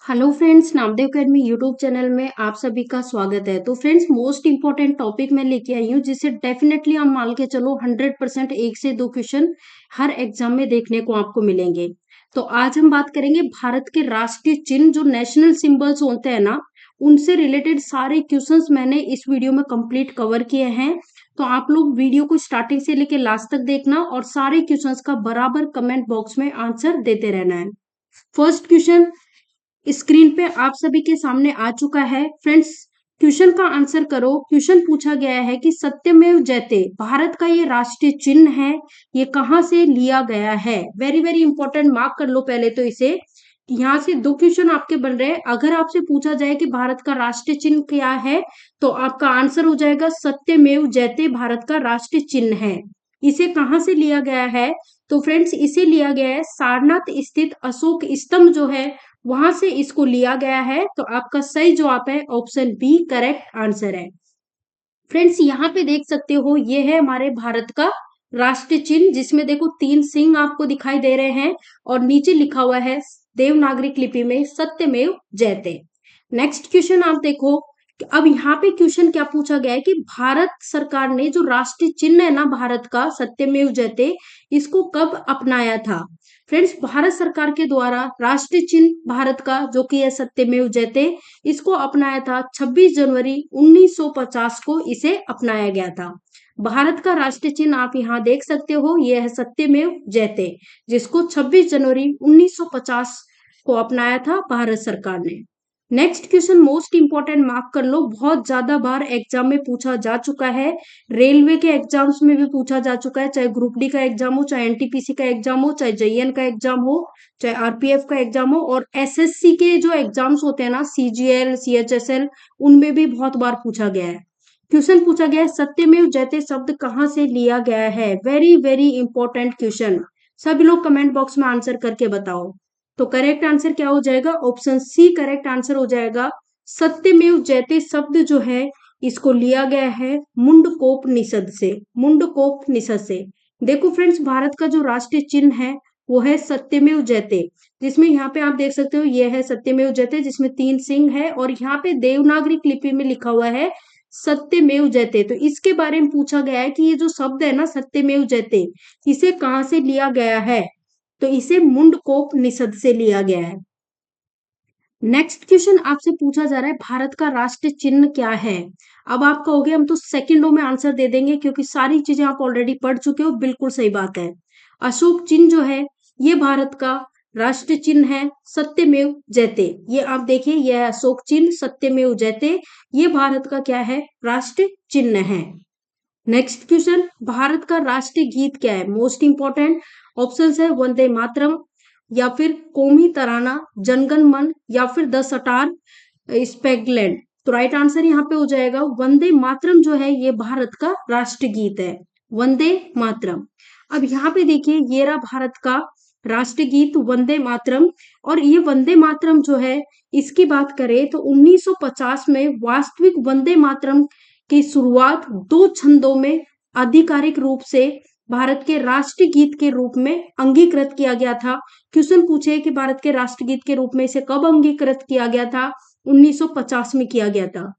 Hello friends, Namdev academy YouTube channel में आप सभी का स्वागत है। तो फ्रेंड्स, मोस्ट इंपॉर्टेंट टॉपिक मैं लेके आई हूँ जिसे डेफिनेटली हम मान के चलो 100% एक से दो क्वेश्चन हर एग्जाम में देखने को आपको मिलेंगे। तो आज हम बात करेंगे भारत के राष्ट्रीय चिन्ह जो नेशनल सिंबल्स होते हैं ना, उनसे रिलेटेड सारे क्वेश्चंस मैंने इस वीडियो में कंप्लीट कवर किए हैं। तो आप लोग वीडियो को स्टार्टिंग से लेके लास्ट तक देखना और सारे क्वेश्चंस का बराबर कमेंट बॉक्स में आंसर देते रहना है। फर्स्ट क्वेश्चन स्क्रीन पे आप सभी के सामने आ चुका है। फ्रेंड्स, क्वेश्चन का आंसर करो। क्वेश्चन पूछा गया है कि सत्यमेव जयते भारत का ये राष्ट्रीय चिन्ह है, ये कहाँ से लिया गया है। वेरी वेरी इंपॉर्टेंट, मार्क कर लो पहले तो इसे। यहाँ से दो क्वेश्चन आपके बन रहे हैं। अगर आपसे पूछा जाए कि भारत का राष्ट्रीय चिन्ह क्या है, तो आपका आंसर हो जाएगा सत्यमेव जयते भारत का राष्ट्रीय चिन्ह है। इसे कहाँ से लिया गया है? तो फ्रेंड्स, इसे लिया गया है सारनाथ स्थित अशोक स्तंभ जो है वहां से इसको लिया गया है। तो आपका सही जवाब है ऑप्शन बी, करेक्ट आंसर है। फ्रेंड्स, यहाँ पे देख सकते हो ये है हमारे भारत का राष्ट्रीय चिन्ह, जिसमें देखो तीन सिंह आपको दिखाई दे रहे हैं और नीचे लिखा हुआ है देवनागरिक लिपि में सत्यमेव जयते। नेक्स्ट क्वेश्चन आप देखो। अब यहाँ पे क्वेश्चन क्या पूछा गया है कि भारत सरकार ने जो राष्ट्रीय चिन्ह है ना भारत का सत्यमेव जयते, इसको कब अपनाया था। फ्रेंड्स, भारत सरकार के द्वारा राष्ट्रीय चिन्ह भारत का जो कि है सत्यमेव जयते, इसको अपनाया था 26 जनवरी 1950 को इसे अपनाया गया था। भारत का राष्ट्रीय चिन्ह आप यहाँ देख सकते हो, यह है सत्यमेव जयते, जिसको 26 जनवरी 1950 को अपनाया था भारत सरकार ने। Next question most important, mark कर लो, बहुत ज्यादा बार एग्जाम में पूछा जा चुका है। रेलवे के एग्जाम्स में भी पूछा जा चुका है, चाहे ग्रुप डी का एग्जाम हो, चाहे एनटीपीसी का एग्जाम हो, चाहे जेईएन का एग्जाम हो, चाहे आरपीएफ का एग्जाम हो, और एसएससी के जो एग्जाम्स होते हैं ना, सीजीएल, सीएचएसएल, उनमें भी बहुत बार पूछा गया है। क्वेश्चन पूछा गया है सत्यमेव जयते शब्द कहाँ से लिया गया है। Very very important question. सभी लोग कमेंट बॉक्स में आंसर करके बताओ। तो करेक्ट आंसर क्या हो जाएगा? ऑप्शन सी करेक्ट आंसर हो जाएगा। सत्यमेव जयते शब्द जो है इसको लिया गया है मुंडकोपनिषद से। मुंडकोपनिषद से। देखो फ्रेंड्स, भारत का जो राष्ट्रीय चिन्ह है वो है सत्यमेव जयते, जिसमें यहाँ पे आप देख सकते हो ये है सत्यमेव जयते, जिसमें तीन सिंह है और यहाँ पे देवनागरिक लिपि में लिखा हुआ है सत्यमेव जयते। तो इसके बारे में पूछा गया है कि ये जो शब्द है ना सत्यमेव जयते, इसे कहाँ से लिया गया है। तो इसे मुंडकोपनिषद से लिया गया है। नेक्स्ट क्वेश्चन आपसे पूछा जा रहा है भारत का राष्ट्रीय चिन्ह क्या है। अब आप कहोगे हम तो सेकंडों में आंसर दे देंगे क्योंकि सारी चीजें आप ऑलरेडी पढ़ चुके हो। बिल्कुल सही बात है। अशोक चिन्ह जो है ये भारत का राष्ट्रीय चिन्ह है सत्यमेव जयते। ये आप देखिए, यह है अशोक चिन्ह सत्यमेव जयते, ये भारत का क्या है? राष्ट्रीय चिन्ह है। नेक्स्ट क्वेश्चन, भारत का राष्ट्रीय गीत क्या है? मोस्ट इंपॉर्टेंट ऑप्शंस है वंदे मातरम, या फिर कौमी तराना, जनगण मन, या फिर द स्टार स्पैंगल्ड। तो राइट आंसर यहाँ पे हो जाएगा वंदे मातरम जो है ये भारत का राष्ट्रीय गीत है, वंदे मातरम। अब यहाँ पे देखिए ये रहा भारत का राष्ट्रीय गीत वंदे मातरम। और ये वंदे मातरम जो है इसकी बात करें तो 1950 में वास्तविक वंदे मातरम की शुरुआत दो छंदों में आधिकारिक रूप से भारत के राष्ट्रीय गीत के रूप में अंगीकृत किया गया था। क्वेश्चन पूछे कि भारत के राष्ट्रीय गीत के रूप में इसे कब अंगीकृत किया गया था? 1950 में किया गया था।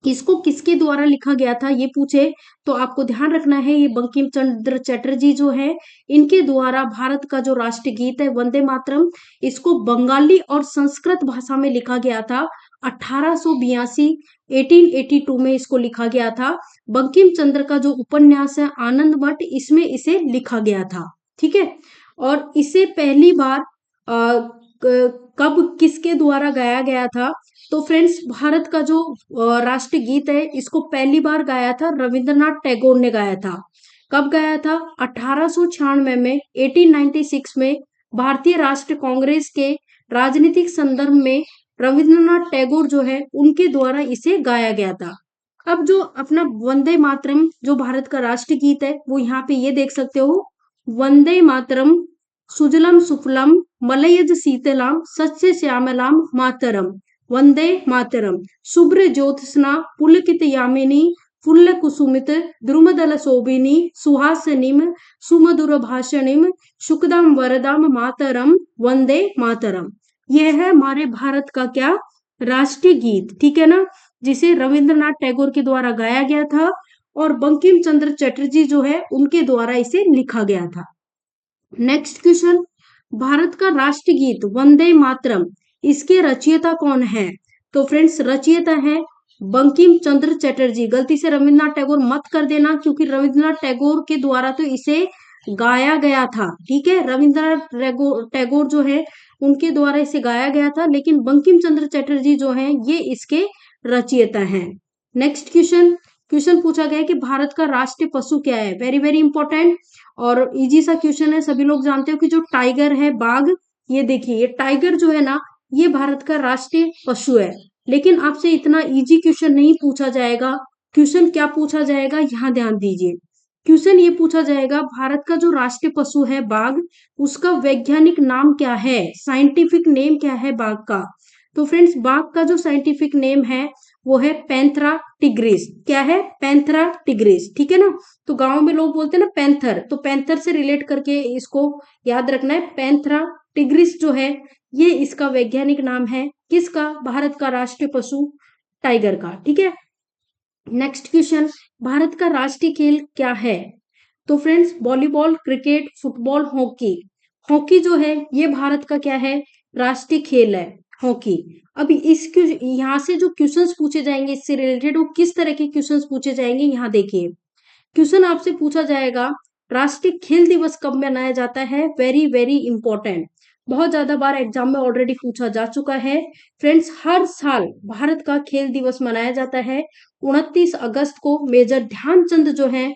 इसको किसके द्वारा लिखा गया था ये पूछे तो आपको ध्यान रखना है ये बंकिम चंद्र चटर्जी जो है, इनके द्वारा भारत का जो राष्ट्रीय गीत है वंदे मातरम, इसको बंगाली और संस्कृत भाषा में लिखा गया था। 1882 1882 में इसको लिखा गया था। बंकिम चंद्र का जो उपन्यास है आनंद मठ, इसमें इसे लिखा गया था। ठीक है। और इसे पहली बार कब किसके द्वारा गाया गया था? तो फ्रेंड्स, भारत का जो राष्ट्रीय गीत है इसको पहली बार गाया था रविंद्रनाथ टैगोर ने गाया था। कब गाया था? 1896 में, 1896 में भारतीय राष्ट्रीय कांग्रेस के राजनीतिक संदर्भ में रविंद्रनाथ टैगोर जो है उनके द्वारा इसे गाया गया था। अब जो अपना वंदे मातरम जो भारत का राष्ट्रीय गीत है वो यहाँ पे ये देख सकते हो, वंदे मातरम सुजलम सुफलम मलयज शीतलाम सस्य श्यामलाम मातरम, वंदे मातरम। शुभ्र ज्योत्स्ना पुलकित यामिनी फुल्ल कुसुमित द्रुमदल शोभिनी सुहासनिम सुमधुर भाषणिम शुकदाम वरदाम मातरम, वंदे मातरम। ये है हमारे भारत का क्या, राष्ट्रीय गीत, ठीक है ना, जिसे रविंद्रनाथ टैगोर के द्वारा गाया गया था और बंकिम चंद्र चटर्जी जो है उनके द्वारा इसे लिखा गया था। नेक्स्ट क्वेश्चन, भारत का राष्ट्रीय गीत वंदे मातरम, इसके रचयिता कौन है? तो फ्रेंड्स रचयिता है बंकिम चंद्र चटर्जी। गलती से रविंद्रनाथ टैगोर मत कर देना, क्योंकि रविंद्रनाथ टैगोर के द्वारा तो इसे गाया गया था, ठीक है, रविंद्रनाथ टैगोर जो है उनके द्वारा इसे गाया गया था, लेकिन बंकिम चंद्र चटर्जी जो है ये इसके रचयिता हैं। नेक्स्ट क्वेश्चन, क्वेश्चन पूछा गया है कि भारत का राष्ट्रीय पशु क्या है? वेरी वेरी इंपॉर्टेंट और इजी सा क्वेश्चन है। सभी लोग जानते हो कि जो टाइगर है, बाघ, ये देखिए ये टाइगर जो है ना, ये भारत का राष्ट्रीय पशु है। लेकिन आपसे इतना इजी क्वेश्चन नहीं पूछा जाएगा। क्वेश्चन क्या पूछा जाएगा, यहाँ ध्यान दीजिए। क्वेश्चन ये पूछा जाएगा, भारत का जो राष्ट्रीय पशु है बाघ, उसका वैज्ञानिक नाम क्या है, साइंटिफिक नेम क्या है बाघ का? तो फ्रेंड्स बाघ का जो साइंटिफिक नेम है वो है पैंथरा टिग्रिस। क्या है? पैंथरा टिग्रिस, ठीक है ना। तो गांव में लोग बोलते हैं ना पैंथर, तो पैंथर से रिलेट करके इसको याद रखना है। पैंथरा टिग्रिस जो है ये इसका वैज्ञानिक नाम है, किसका? भारत का राष्ट्रीय पशु टाइगर का, ठीक है। नेक्स्ट क्वेश्चन, भारत का राष्ट्रीय खेल क्या है? तो friends volleyball, cricket, football, hockey. Hockey जो है ये भारत का क्या है? राष्ट्रीय खेल है हॉकी। अभी इस यहाँ से जो क्वेश्चंस पूछे जाएंगे इससे रिलेटेड, वो किस तरह के क्वेश्चंस पूछे जाएंगे, यहाँ देखिए। क्वेश्चन आपसे पूछा जाएगा, राष्ट्रीय खेल दिवस कब मनाया जाता है? वेरी वेरी इंपॉर्टेंट, बहुत ज्यादा बार एग्जाम में ऑलरेडी पूछा जा चुका है। फ्रेंड्स हर साल भारत का खेल दिवस मनाया जाता है 29 अगस्त को। मेजर ध्यानचंद जो है,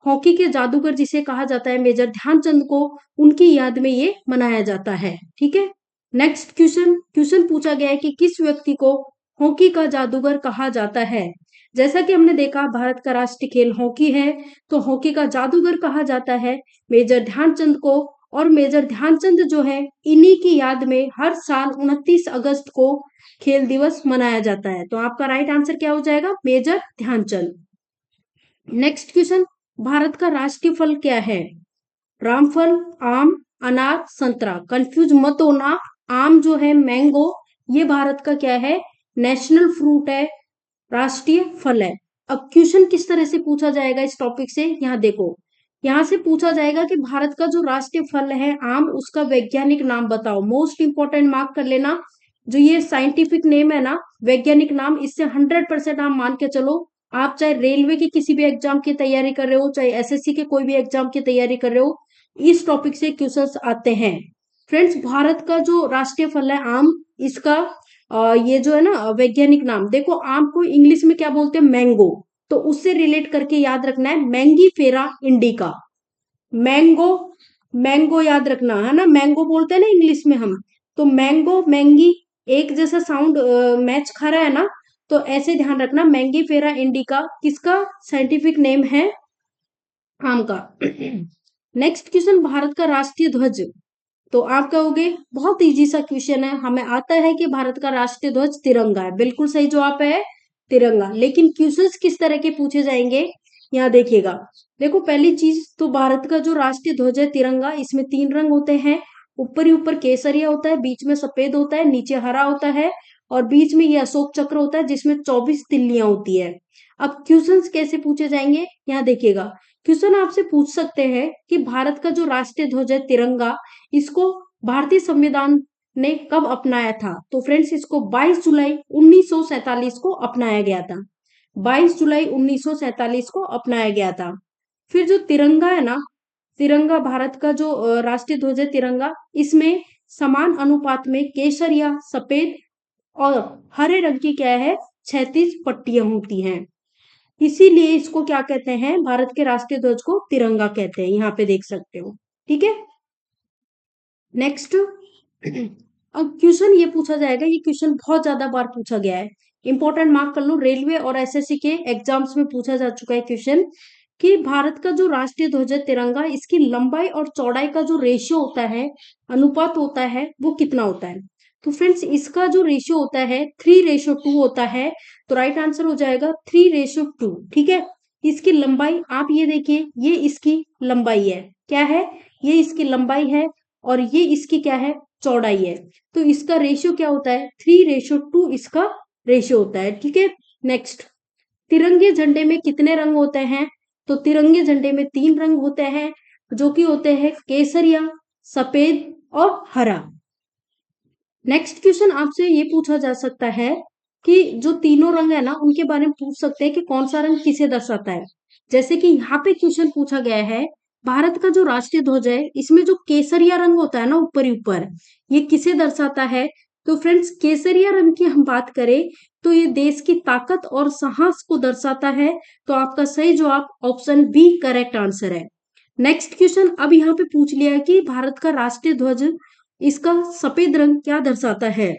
हॉकी के जादूगर जिसे कहा जाता है, मेजर ध्यानचंद को, उनकी याद में ये मनाया जाता है, ठीक है। नेक्स्ट क्वेश्चन, क्वेश्चन पूछा गया है कि किस व्यक्ति को हॉकी का जादूगर कहा जाता है? जैसा कि हमने देखा भारत का राष्ट्रीय खेल हॉकी है, तो हॉकी का जादूगर कहा जाता है मेजर ध्यानचंद को। और मेजर ध्यानचंद जो है इन्हीं की याद में हर साल 29 अगस्त को खेल दिवस मनाया जाता है। तो आपका राइट आंसर क्या हो जाएगा? Major Dhyan Chand. Next question, Bharat का राष्ट्रीय फल क्या है? रामफल, आम, अनार, संतरा। कंफ्यूज मत होना, आम जो है मैंगो, ये भारत का क्या है? नेशनल फ्रूट है, राष्ट्रीय फल है। अब क्वेश्चन किस तरह से पूछा जाएगा इस टॉपिक से, यहाँ देखो। यहाँ से पूछा जाएगा कि भारत का जो राष्ट्रीय फल है आम, उसका वैज्ञानिक नाम बताओ। मोस्ट इंपॉर्टेंट, मार्क कर लेना। जो ये साइंटिफिक नेम है ना, वैज्ञानिक नाम, इससे 100% आप मान के चलो, आप चाहे रेलवे की किसी भी एग्जाम की तैयारी कर रहे हो, चाहे एसएससी के कोई भी एग्जाम की तैयारी कर रहे हो, इस टॉपिक से क्वेश्चंस आते हैं। फ्रेंड्स भारत का जो राष्ट्रीय फल है आम, इसका ये जो है ना वैज्ञानिक नाम देखो, आम को इंग्लिश में क्या बोलते हैं? मैंगो। तो उससे रिलेट करके याद रखना है मैंगी फेरा इंडिका। मैंगो, मैंगो याद रखना है ना, मैंगो बोलते हैं ना इंग्लिश में हम, तो मैंगो मैंगी एक जैसा साउंड मैच खा रहा है ना, तो ऐसे ध्यान रखना। मैंगी फेरा इंडिका किसका साइंटिफिक नेम है? आम का। नेक्स्ट क्वेश्चन, भारत का राष्ट्रीय ध्वज। तो आप कहोगे बहुत इजी सा क्वेश्चन है, हमें आता है कि भारत का राष्ट्रीय ध्वज तिरंगा है। बिल्कुल सही जवाब है तिरंगा। लेकिन क्वेश्चंस किस तरह के पूछे जाएंगे, यहाँ देखिएगा। देखो पहली चीज तो भारत का जो राष्ट्रीय ध्वज है तिरंगा, इसमें 3 रंग होते हैं। ऊपर ही ऊपर केसरिया होता है, बीच में सफेद होता है, नीचे हरा होता है, और बीच में ये अशोक चक्र होता है जिसमें 24 तिल्लियां होती है। अब क्वेश्चंस कैसे पूछे जाएंगे, यहाँ देखिएगा। क्वेश्चन आपसे पूछ सकते हैं कि भारत का जो राष्ट्रीय ध्वज है तिरंगा, इसको भारतीय संविधान ने कब अपनाया था? तो फ्रेंड्स इसको 22 जुलाई 1947 को अपनाया गया था। 22 जुलाई 1947 को अपनाया गया था। फिर जो तिरंगा है ना, तिरंगा भारत का जो राष्ट्रीय ध्वज है तिरंगा, इसमें समान अनुपात में केसरिया, सफेद और हरे रंग की क्या है? 36 पट्टियां होती हैं। इसीलिए इसको क्या कहते हैं? भारत के राष्ट्रीय ध्वज को तिरंगा कहते हैं। यहाँ पे देख सकते हो, ठीक है। नेक्स्ट, अब क्वेश्चन ये पूछा जाएगा, ये क्वेश्चन बहुत ज्यादा बार पूछा गया है, इंपॉर्टेंट मार्क कर लो। रेलवे और एसएससी के एग्जाम्स में पूछा जा चुका है क्वेश्चन कि भारत का जो राष्ट्रीय ध्वज है तिरंगा, इसकी लंबाई और चौड़ाई का जो रेशियो होता है, अनुपात होता है, वो कितना होता है? तो फ्रेंड्स इसका जो रेशियो होता है 3:2 होता है। तो राइट आंसर हो जाएगा 3:2, ठीक है। इसकी लंबाई आप ये देखिए, ये इसकी लंबाई है, क्या है? ये इसकी लंबाई है। और ये इसकी क्या है, चौड़ाई है। तो इसका रेशियो क्या होता है, 3:2 इसका रेशियो होता है। ठीक है, नेक्स्ट, तिरंगे झंडे में कितने रंग होते हैं? तो तिरंगे झंडे में 3 रंग होते हैं, जो कि होते हैं केसरिया, सफेद और हरा। नेक्स्ट क्वेश्चन आपसे ये पूछा जा सकता है कि जो तीनों रंग है ना, उनके बारे में पूछ सकते हैं कि कौन सा रंग किसे दर्शाता है। जैसे कि यहाँ पे क्वेश्चन पूछा गया है, भारत का जो राष्ट्रीय ध्वज है, इसमें जो केसरिया रंग होता है ना ऊपर ही ऊपर, ये किसे दर्शाता है? तो फ्रेंड्स, केसरिया रंग की हम बात करें तो ये देश की ताकत और साहस को दर्शाता है। तो आपका सही जवाब ऑप्शन बी करेक्ट आंसर है। नेक्स्ट क्वेश्चन अब यहाँ पे पूछ लिया है कि भारत का राष्ट्रीय ध्वज, इसका सफेद रंग क्या दर्शाता है?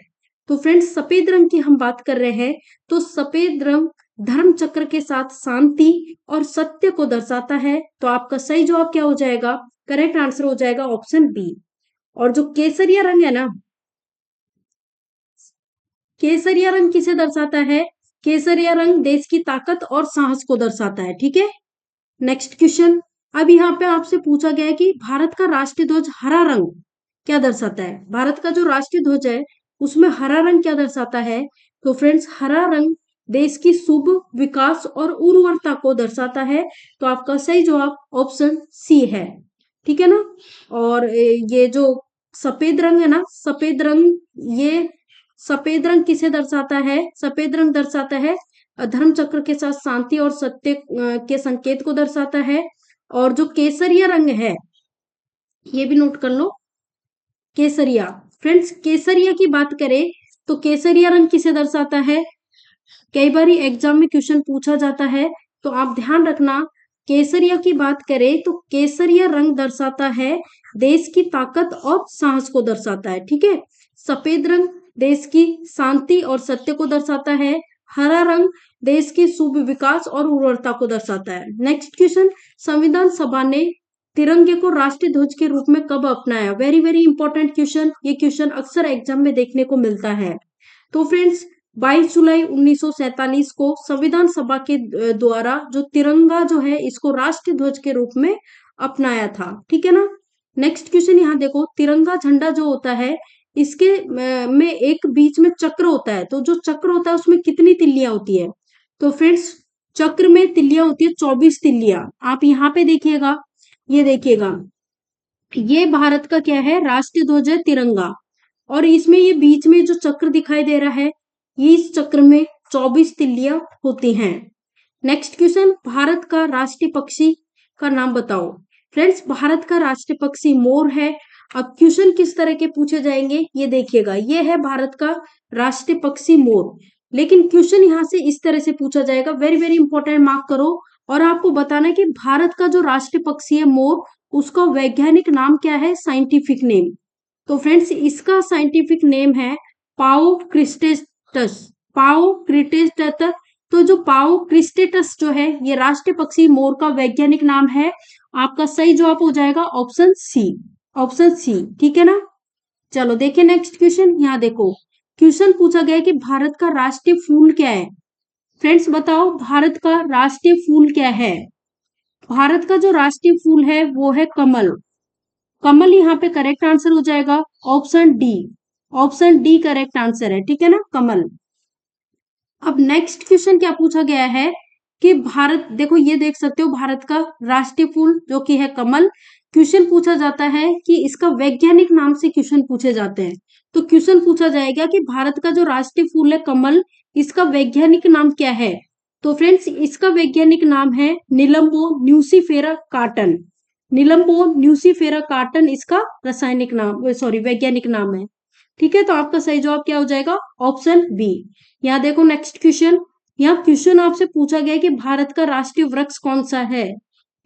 तो फ्रेंड्स, सफेद रंग की हम बात कर रहे हैं तो सफेद रंग धर्म चक्र के साथ शांति और सत्य को दर्शाता है। तो आपका सही जवाब क्या हो जाएगा, करेक्ट आंसर हो जाएगा ऑप्शन बी। और जो केसरिया रंग है ना, केसरिया रंग किसे दर्शाता है? केसरिया रंग देश की ताकत और साहस को दर्शाता है। ठीक है, नेक्स्ट क्वेश्चन अब यहाँ पे आपसे पूछा गया है कि भारत का राष्ट्रीय ध्वज हरा रंग क्या दर्शाता है? भारत का जो राष्ट्रीय ध्वज है उसमें हरा रंग क्या दर्शाता है? तो फ्रेंड्स, हरा रंग देश की शुभ, विकास और उर्वरता को दर्शाता है। तो आपका सही जवाब ऑप्शन सी है। ठीक है ना। और ये जो सफेद रंग है ना, सफेद रंग, ये सफेद रंग किसे दर्शाता है? सफेद रंग दर्शाता है धर्म चक्र के साथ शांति और सत्य के संकेत को दर्शाता है। और जो केसरिया रंग है, ये भी नोट कर लो, केसरिया। फ्रेंड्स, केसरिया की बात करें तो केसरिया रंग किसे दर्शाता है? कई बार एग्जाम में क्वेश्चन पूछा जाता है, तो आप ध्यान रखना, केसरिया की बात करें तो केसरिया रंग दर्शाता है देश की ताकत और साहस को दर्शाता है। ठीक है, सफेद रंग देश की शांति और सत्य को दर्शाता है, हरा रंग देश की शुभ, विकास और उर्वरता को दर्शाता है। नेक्स्ट क्वेश्चन, संविधान सभा ने तिरंगे को राष्ट्रीय ध्वज के रूप में कब अपनाया? वेरी वेरी इंपॉर्टेंट क्वेश्चन, ये क्वेश्चन अक्सर एग्जाम में देखने को मिलता है। तो फ्रेंड्स, 22 जुलाई 1947 को संविधान सभा के द्वारा जो तिरंगा जो है, इसको राष्ट्रीय ध्वज के रूप में अपनाया था। ठीक है ना। नेक्स्ट क्वेश्चन यहाँ देखो, तिरंगा झंडा जो होता है, इसके में एक बीच में चक्र होता है। तो जो चक्र होता है उसमें कितनी तिल्लियां होती है? तो फ्रेंड्स, चक्र में तिल्लियां होती है 24 तिल्लियां। आप यहाँ पे देखिएगा, ये देखिएगा, ये भारत का क्या है, राष्ट्रीय ध्वज है तिरंगा। और इसमें ये बीच में जो चक्र दिखाई दे रहा है, ये इस चक्र में 24 तिल्लियां होती हैं। नेक्स्ट क्वेश्चन, भारत का राष्ट्रीय पक्षी का नाम बताओ। फ्रेंड्स, भारत का राष्ट्रीय पक्षी मोर है। अब क्वेश्चन किस तरह के पूछे जाएंगे, ये देखिएगा, ये है भारत का राष्ट्रीय पक्षी मोर। लेकिन क्वेश्चन यहाँ से इस तरह से पूछा जाएगा, वेरी वेरी इंपॉर्टेंट, मार्क करो। और आपको बताना है कि भारत का जो राष्ट्रीय पक्षी है मोर, उसका वैज्ञानिक नाम क्या है, साइंटिफिक नेम। तो फ्रेंड्स, इसका साइंटिफिक नेम है पाओ क्रिस्टेटस। पाओ क्रिस्टेटस। तो जो पाओ क्रिस्टेटस जो है, ये राष्ट्रीय पक्षी मोर का वैज्ञानिक नाम है। आपका सही जवाब हो जाएगा ऑप्शन सी। ऑप्शन सी, ठीक है ना। चलो देखिए नेक्स्ट क्वेश्चन, यहाँ देखो, क्वेश्चन पूछा गया कि भारत का राष्ट्रीय फूल क्या है? फ्रेंड्स बताओ, भारत का राष्ट्रीय फूल क्या है? भारत का जो राष्ट्रीय फूल है वो है कमल। कमल यहाँ पे करेक्ट आंसर हो जाएगा option D. Option D correct answer है। ठीक है ना, कमल। अब नेक्स्ट क्वेश्चन क्या पूछा गया है कि भारत, देखो ये देख सकते हो, भारत का राष्ट्रीय फूल जो कि है कमल। क्वेश्चन पूछा जाता है कि इसका वैज्ञानिक नाम से क्वेश्चन पूछे जाते हैं। तो क्वेश्चन पूछा जाएगा कि भारत का जो राष्ट्रीय फूल है कमल, इसका वैज्ञानिक नाम क्या है? तो फ्रेंड्स, इसका वैज्ञानिक नाम है निलंबो न्यूसीफेरा कार्टन। निलंबो न्यूसीफेरा कार्टन इसका रासायनिक नाम, सॉरी, वैज्ञानिक नाम है। ठीक है, तो आपका सही जवाब क्या हो जाएगा, ऑप्शन बी। यहाँ देखो नेक्स्ट क्वेश्चन, यहाँ क्वेश्चन आपसे पूछा गया कि भारत का राष्ट्रीय वृक्ष कौन सा है?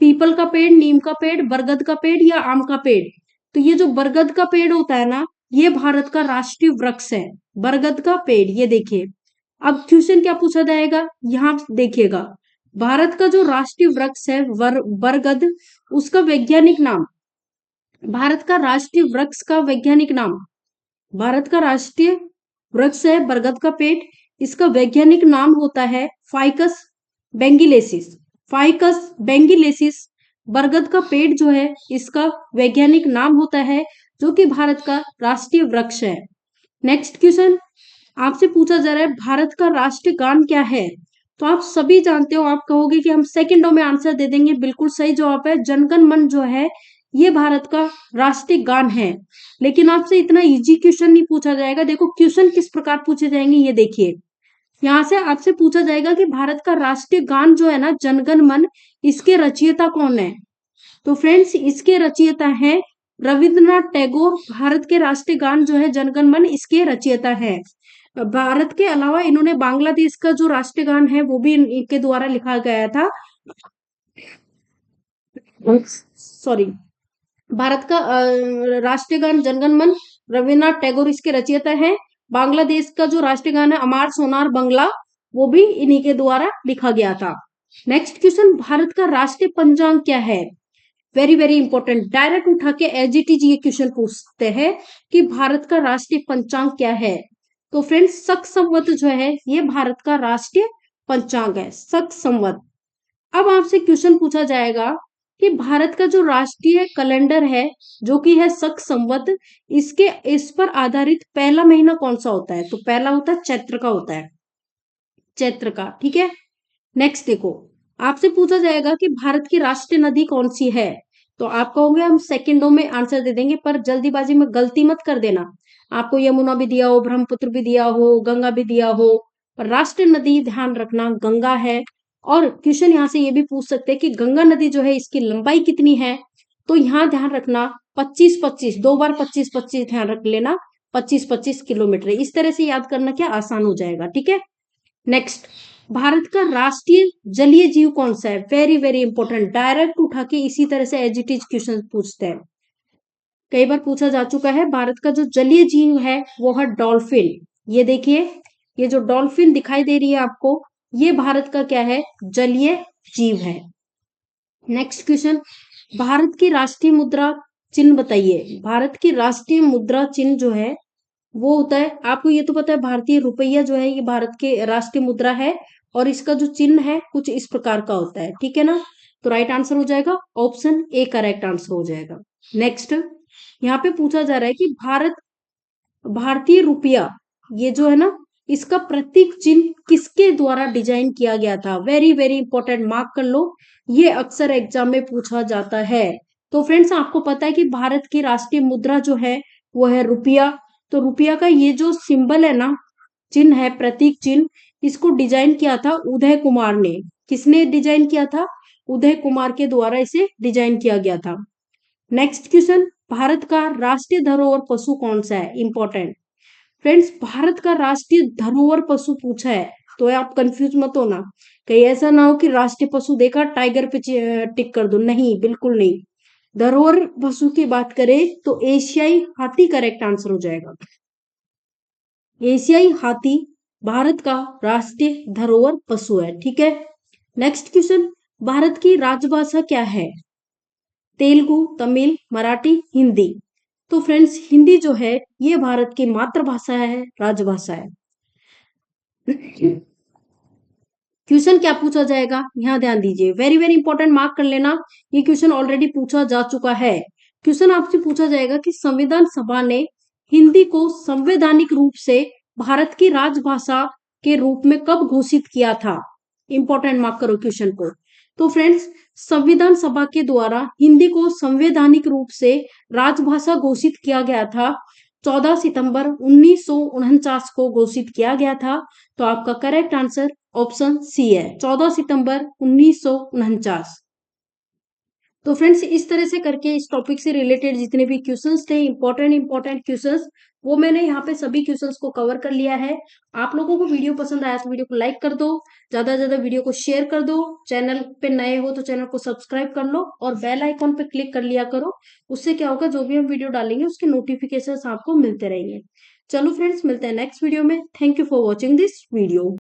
पीपल का पेड़, नीम का पेड़, बरगद का पेड़ या आम का पेड़? तो ये जो बरगद का पेड़ होता है ना, ये भारत का राष्ट्रीय वृक्ष है, बरगद का पेड़। ये देखिए, अब क्वेश्चन क्या पूछा जाएगा, यहाँ देखिएगा, भारत का जो राष्ट्रीय वृक्ष है बरगद, उसका वैज्ञानिक नाम, भारत का राष्ट्रीय वृक्ष का वैज्ञानिक नाम, भारत का राष्ट्रीय वृक्ष है बरगद का पेड़, इसका वैज्ञानिक नाम होता है फाइकस बेंगिलेसिस। फाइकस बेंगिलेसिस बरगद का पेड़ जो है इसका वैज्ञानिक नाम होता है, जो कि भारत का राष्ट्रीय वृक्ष है। नेक्स्ट क्वेश्चन आपसे पूछा जा रहा है, भारत का राष्ट्रीय गान क्या है? तो आप सभी जानते हो, आप कहोगे कि हम सेकंडों में आंसर दे देंगे। बिल्कुल सही जवाब है, जनगण मन जो है ये भारत का राष्ट्रीय गान है। लेकिन आपसे इतना इजी क्वेश्चन नहीं पूछा जाएगा। देखो क्वेश्चन किस प्रकार पूछे जाएंगे ये देखिए। यहाँ से आपसे पूछा जाएगा कि भारत का राष्ट्रीय गान जो है ना जनगण मन, इसके रचयिता कौन है? तो फ्रेंड्स इसके रचयिता हैं रविंद्रनाथ टैगोर। भारत के राष्ट्रीय गान जो है जनगण मन इसके रचयिता है। भारत के अलावा इन्होंने बांग्लादेश का जो राष्ट्रीय गान है वो भी इनके द्वारा लिखा गया था। सॉरी, भारत का राष्ट्रीय गान जनगण मन रविन्द्रनाथ टैगोर इसके रचयिता है। बांग्लादेश का जो राष्ट्रीय गान है अमार सोनार बंगला, वो भी इन्हीं के द्वारा लिखा गया था। नेक्स्ट क्वेश्चन, भारत का राष्ट्रीय पंचांग क्या है? वेरी वेरी इंपॉर्टेंट, डायरेक्ट उठा के एज इट इज ये क्वेश्चन पूछते हैं कि भारत का राष्ट्रीय पंचांग क्या है? तो फ्रेंड्स शक संवत जो है ये भारत का राष्ट्रीय पंचांग है, शक संवत। अब आपसे क्वेश्चन पूछा जाएगा कि भारत का जो राष्ट्रीय कैलेंडर है जो कि है शक संवत, इस पर आधारित पहला महीना कौन सा होता है? तो पहला होता है चैत्र का, होता है चैत्र का, ठीक है। नेक्स्ट देखो, आपसे पूछा जाएगा कि भारत की राष्ट्रीय नदी कौन सी है? तो आप कहोगे हम सेकंडों में आंसर दे देंगे, पर जल्दीबाजी में गलती मत कर देना। आपको यमुना भी दिया हो, ब्रह्मपुत्र भी दिया हो, गंगा भी दिया हो, पर राष्ट्रीय नदी ध्यान रखना गंगा है। और क्वेश्चन यहाँ से ये भी पूछ सकते हैं कि गंगा नदी जो है इसकी लंबाई कितनी है? तो यहाँ ध्यान रखना 25-25, 2 बार 25-25 ध्यान रख लेना, 25-25 किलोमीटर। इस तरह से याद करना क्या आसान हो जाएगा, ठीक है। नेक्स्ट, भारत का राष्ट्रीय जलीय जीव कौन सा है? वेरी वेरी इंपॉर्टेंट, डायरेक्ट उठा के इसी तरह से एज इट इज क्वेश्चन पूछते हैं, कई बार पूछा जा चुका है। भारत का जो जलीय जीव है वो है डॉल्फिन। ये देखिए, ये जो डॉल्फिन दिखाई दे रही है आपको, ये भारत का क्या है? जलीय जीव है। नेक्स्ट क्वेश्चन, भारत की राष्ट्रीय मुद्रा चिन्ह बताइए। भारत की राष्ट्रीय मुद्रा चिन्ह जो है वो होता है, आपको ये तो पता है, भारतीय रुपया जो है ये भारत के राष्ट्रीय मुद्रा है, और इसका जो चिन्ह है कुछ इस प्रकार का होता है, ठीक है ना। तो राइट आंसर हो जाएगा ऑप्शन ए, करेक्ट आंसर हो जाएगा। नेक्स्ट, यहाँ पे पूछा जा रहा है कि भारतीय रुपया ये जो है ना, इसका प्रतीक चिन्ह किसके द्वारा डिजाइन किया गया था? वेरी वेरी इंपॉर्टेंट, मार्क कर लो, ये अक्सर एग्जाम में पूछा जाता है। तो फ्रेंड्स आपको पता है कि भारत की राष्ट्रीय मुद्रा जो है वो है रुपया। तो रुपया का ये जो सिंबल है ना, चिन्ह है, प्रतीक चिन्ह, इसको डिजाइन किया था उदय कुमार ने। किसने डिजाइन किया था? उदय कुमार के द्वारा इसे डिजाइन किया गया था। नेक्स्ट क्वेश्चन, भारत का राष्ट्रीय धरोहर पशु कौन सा है? इंपॉर्टेंट फ्रेंड्स, भारत का राष्ट्रीय धरोहर पशु पूछा है तो आप कंफ्यूज मत होना, कहीं ऐसा ना हो कि राष्ट्रीय पशु देखा टाइगर पे टिक कर दो, नहीं, बिल्कुल नहीं। धरोहर पशु की बात करें तो एशियाई हाथी करेक्ट आंसर हो जाएगा। एशियाई हाथी भारत का राष्ट्रीय धरोहर पशु है, ठीक है। नेक्स्ट क्वेश्चन, भारत की राजभाषा क्या है? तेलुगु, तमिल, मराठी, हिंदी। तो फ्रेंड्स हिंदी जो है ये भारत की मातृभाषा है, राजभाषा है। क्वेश्चन क्या पूछा जाएगा यहाँ ध्यान दीजिए, वेरी वेरी इंपॉर्टेंट, मार्क कर लेना, ये क्वेश्चन ऑलरेडी पूछा जा चुका है। क्वेश्चन आपसे पूछा जाएगा कि संविधान सभा ने हिंदी को संवैधानिक रूप से भारत की राजभाषा के रूप में कब घोषित किया था? इंपॉर्टेंट, मार्क करो क्वेश्चन को। तो फ्रेंड्स संविधान सभा के द्वारा हिंदी को संवैधानिक रूप से राजभाषा घोषित किया गया था 14 सितंबर 1949 को घोषित किया गया था। तो आपका करेक्ट आंसर ऑप्शन सी है, 14 सितंबर 1949। तो फ्रेंड्स इस तरह से करके इस टॉपिक से रिलेटेड जितने भी क्वेश्चंस थे, इंपॉर्टेंट क्वेश्चंस, वो मैंने यहाँ पे सभी क्वेश्चंस को कवर कर लिया है। आप लोगों को वीडियो पसंद आया तो वीडियो को लाइक कर दो, ज्यादा से ज्यादा वीडियो को शेयर कर दो, चैनल पे नए हो तो चैनल को सब्सक्राइब कर लो और बेल आइकॉन पे क्लिक कर लिया करो। उससे क्या होगा, जो भी हम वीडियो डालेंगे उसके नोटिफिकेशन आपको मिलते रहेंगे। चलो फ्रेंड्स मिलते हैं नेक्स्ट वीडियो में। Thank you for watching this video.